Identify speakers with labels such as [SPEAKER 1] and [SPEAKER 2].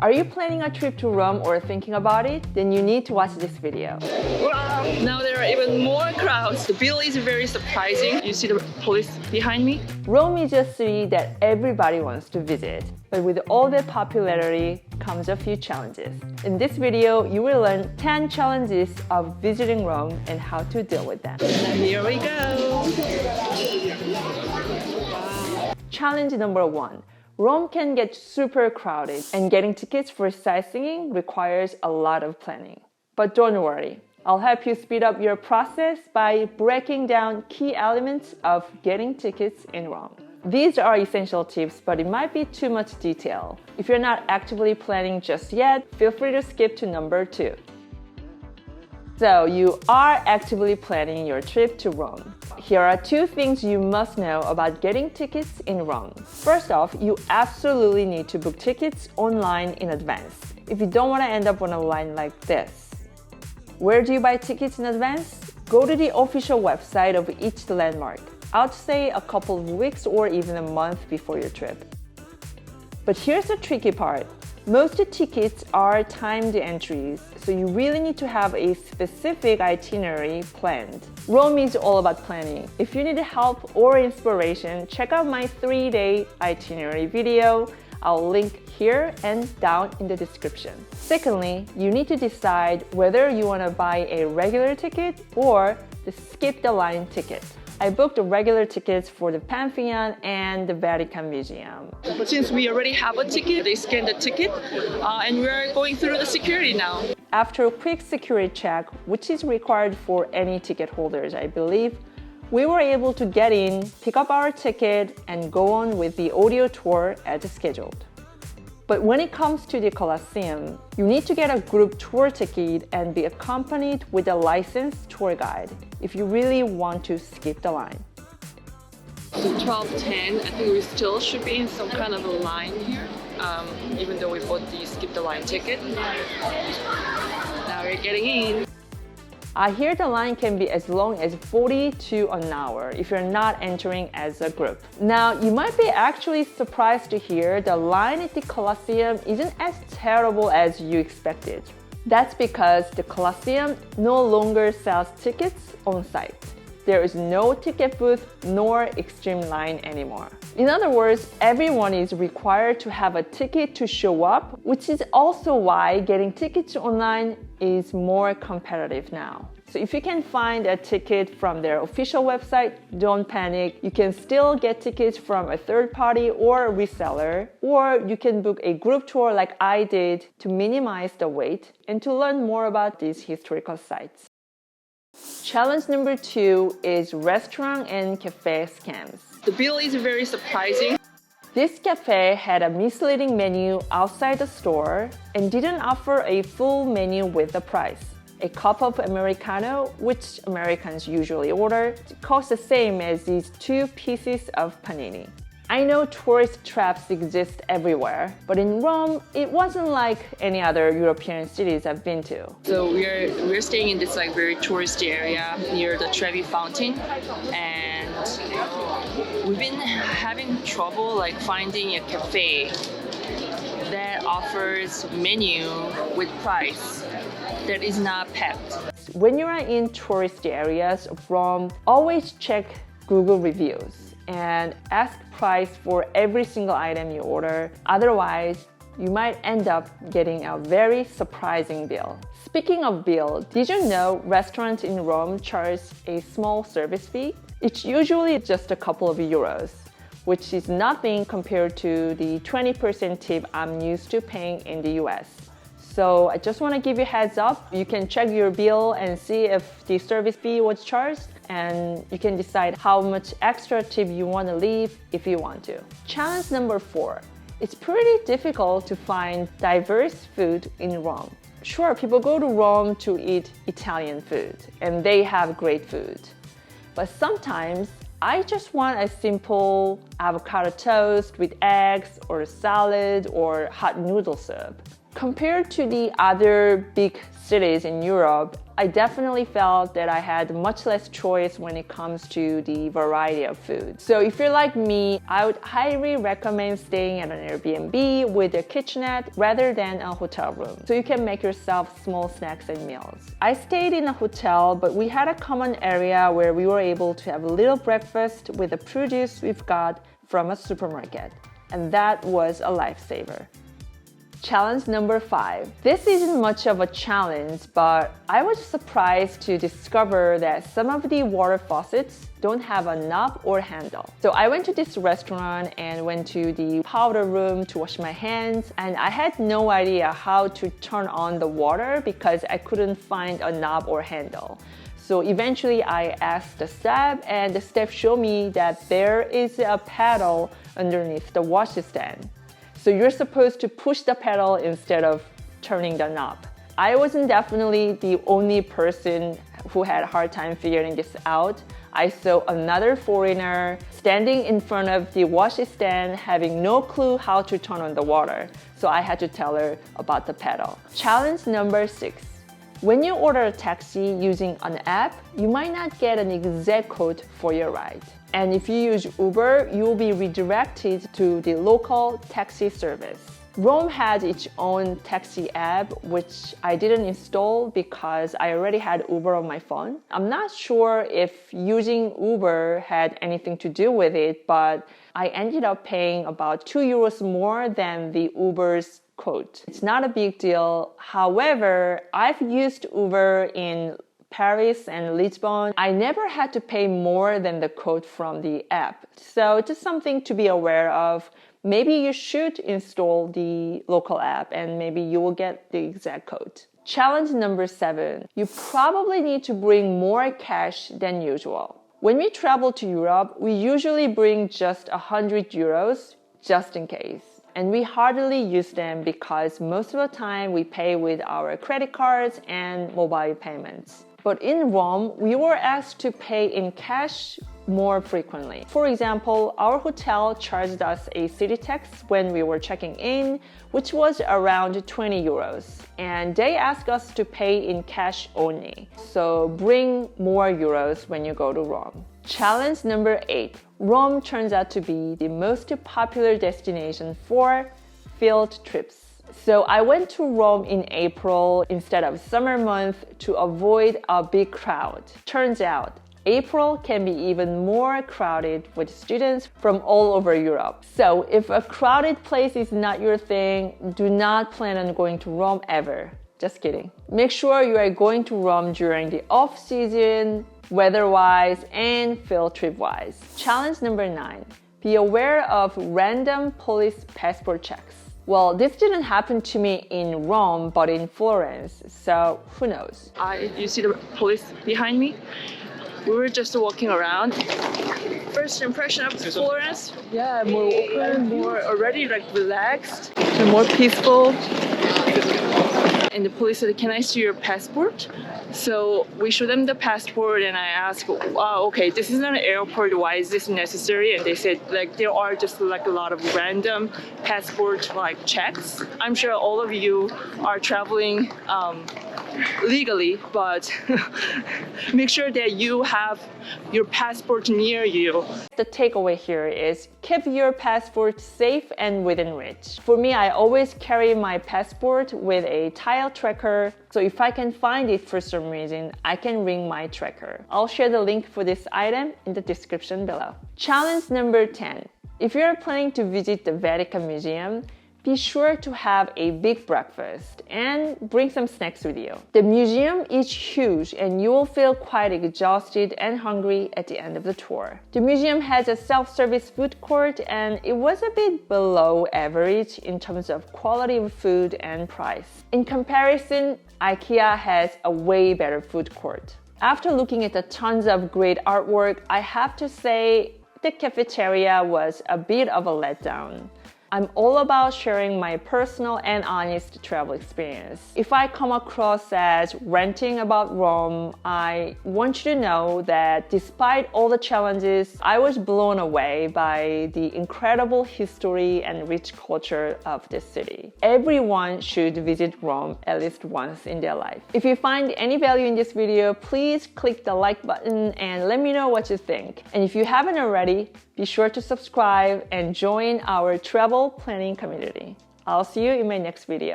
[SPEAKER 1] Are you planning a trip to Rome or thinking about it? Then you need to watch this video.
[SPEAKER 2] Wow! Now there are even more crowds. The bill is very surprising. You see the police behind me?
[SPEAKER 1] Rome is a city that everybody wants to visit, but with all that popularity comes a few challenges. In this video, you will learn 10 challenges of visiting Rome and how to deal with them.
[SPEAKER 2] Here we go!
[SPEAKER 1] Challenge number 1. Rome can get super crowded, and getting tickets for sightseeing requires a lot of planning. But don't worry, I'll help you speed up your process by breaking down key elements of getting tickets in Rome. These are essential tips, but it might be too much detail. If you're not actively planning just yet, feel free to skip to number 2. So you are actively planning your trip to Rome. Here are 2 things you must know about getting tickets in Rome. First off, you absolutely need to book tickets online in advance if you don't want to end up on a line like this. Where do you buy tickets in advance? Go to the official website of each landmark. I'd say a couple of weeks or even a month before your trip. But here's the tricky part. Most tickets are timed entries, so you really need to have a specific itinerary planned. Rome is all about planning. If you need help or inspiration, check out my 3-day itinerary video. I'll link here and down in the description. Secondly, you need to decide whether you want to buy a regular ticket or the skip the line ticket. I booked the regular tickets for the Pantheon and the Vatican Museum.
[SPEAKER 2] But since we already have a ticket, they scanned the ticket and we're going through the security now.
[SPEAKER 1] After a quick security check, which is required for any ticket holders, I believe, we were able to get in, pick up our ticket, and go on with the audio tour as scheduled. But when it comes to the Colosseum, you need to get a group tour ticket and be accompanied with a licensed tour guide if you really want to skip the line.
[SPEAKER 2] So 12:10, I think we still should be in some kind of a line here, even though we bought the skip the line ticket. Now we're getting in.
[SPEAKER 1] I hear the line can be as long as 42 an hour if you're not entering as a group. Now, you might be actually surprised to hear the line at the Colosseum isn't as terrible as you expected. That's because the Colosseum no longer sells tickets on site. There is no ticket booth nor extreme line anymore. In other words, everyone is required to have a ticket to show up, which is also why getting tickets online is more competitive now. So if you can find a ticket from their official website, don't panic. You can still get tickets from a third party or a reseller, or you can book a group tour like I did to minimize the wait and to learn more about these historical sites. Challenge number 2 is restaurant and cafe scams.
[SPEAKER 2] The bill is very surprising.
[SPEAKER 1] This cafe had a misleading menu outside the store and didn't offer a full menu with the price. A cup of Americano, which Americans usually order, costs the same as these 2 pieces of panini. I know tourist traps exist everywhere, but in Rome, it wasn't like any other European cities I've been to.
[SPEAKER 2] So we're staying in this very touristy area near the Trevi Fountain, and we've been having trouble finding a cafe that offers menu with price that is not packed.
[SPEAKER 1] When you are in touristy areas of Rome, always check Google reviews and ask price for every single item you order. Otherwise, you might end up getting a very surprising bill. Speaking of bill, did you know restaurants in Rome charge a small service fee? It's usually just a couple of euros, which is nothing compared to the 20% tip I'm used to paying in the US. So I just want to give you a heads up. You can check your bill and see if the service fee was charged, and you can decide how much extra tip you want to leave if you want to. Challenge number 4. It's pretty difficult to find diverse food in Rome. Sure, people go to Rome to eat Italian food, and they have great food. But sometimes I just want a simple avocado toast with eggs or a salad or hot noodle soup. Compared to the other big cities in Europe, I definitely felt that I had much less choice when it comes to the variety of food. So if you're like me, I would highly recommend staying at an Airbnb with a kitchenette rather than a hotel room, so you can make yourself small snacks and meals. I stayed in a hotel, but we had a common area where we were able to have a little breakfast with the produce we've got from a supermarket, and that was a lifesaver. Challenge number 5. This isn't much of a challenge, but I was surprised to discover that some of the water faucets don't have a knob or handle. So I went to this restaurant and went to the powder room to wash my hands, and I had no idea how to turn on the water because I couldn't find a knob or handle. So eventually I asked the staff, and the staff showed me that there is a paddle underneath the washstand. So you're supposed to push the pedal instead of turning the knob. I wasn't definitely the only person who had a hard time figuring this out. I saw another foreigner standing in front of the washstand having no clue how to turn on the water. So I had to tell her about the pedal. Challenge number 6. When you order a taxi using an app, you might not get an exact code for your ride. And if you use Uber, you will be redirected to the local taxi service. Rome has its own taxi app, which I didn't install because I already had Uber on my phone. I'm not sure if using Uber had anything to do with it, but I ended up paying about €2 more than the Uber's quote. It's not a big deal. However, I've used Uber in Paris and Lisbon. I never had to pay more than the quote from the app. So it's just something to be aware of. Maybe you should install the local app and maybe you will get the exact code. Challenge number 7. You probably need to bring more cash than usual. When we travel to Europe, we usually bring just €100 just in case. And we hardly use them because most of the time we pay with our credit cards and mobile payments. But in Rome, we were asked to pay in cash more frequently. For example, our hotel charged us a city tax when we were checking in, which was around €20. And they asked us to pay in cash only. So bring more euros when you go to Rome. Challenge number 8. Rome turns out to be the most popular destination for field trips. So I went to Rome in April instead of summer month to avoid a big crowd. Turns out, April can be even more crowded with students from all over Europe. So if a crowded place is not your thing, do not plan on going to Rome ever. Just kidding. Make sure you are going to Rome during the off-season, weather-wise, and field trip-wise. Challenge number 9. Be aware of random police passport checks. Well, this didn't happen to me in Rome, but in Florence, so who knows?
[SPEAKER 2] You see the police behind me? We were just walking around. First impression of Florence? Yeah, more open, more already relaxed, and more peaceful. And the police said, "Can I see your passport?" So we showed them the passport, and I asked, okay, this is not an airport, why is this necessary? And they said, there are just a lot of random passport checks. I'm sure all of you are traveling legally, but make sure that you have your passport near you.
[SPEAKER 1] The takeaway here is keep your passport safe and within reach. For me, I always carry my passport with a tile tracker, so if I can find it for some reason, I can ring my tracker. I'll share the link for this item in the description below. Challenge number 10. If you're planning to visit the Vatican Museum, be sure to have a big breakfast and bring some snacks with you. The museum is huge and you will feel quite exhausted and hungry at the end of the tour. The museum has a self-service food court and it was a bit below average in terms of quality of food and price. In comparison, IKEA has a way better food court. After looking at the tons of great artwork, I have to say the cafeteria was a bit of a letdown. I'm all about sharing my personal and honest travel experience. If I come across as ranting about Rome, I want you to know that despite all the challenges, I was blown away by the incredible history and rich culture of this city. Everyone should visit Rome at least once in their life. If you find any value in this video, please click the like button and let me know what you think. And if you haven't already, be sure to subscribe and join our travel planning community. I'll see you in my next video.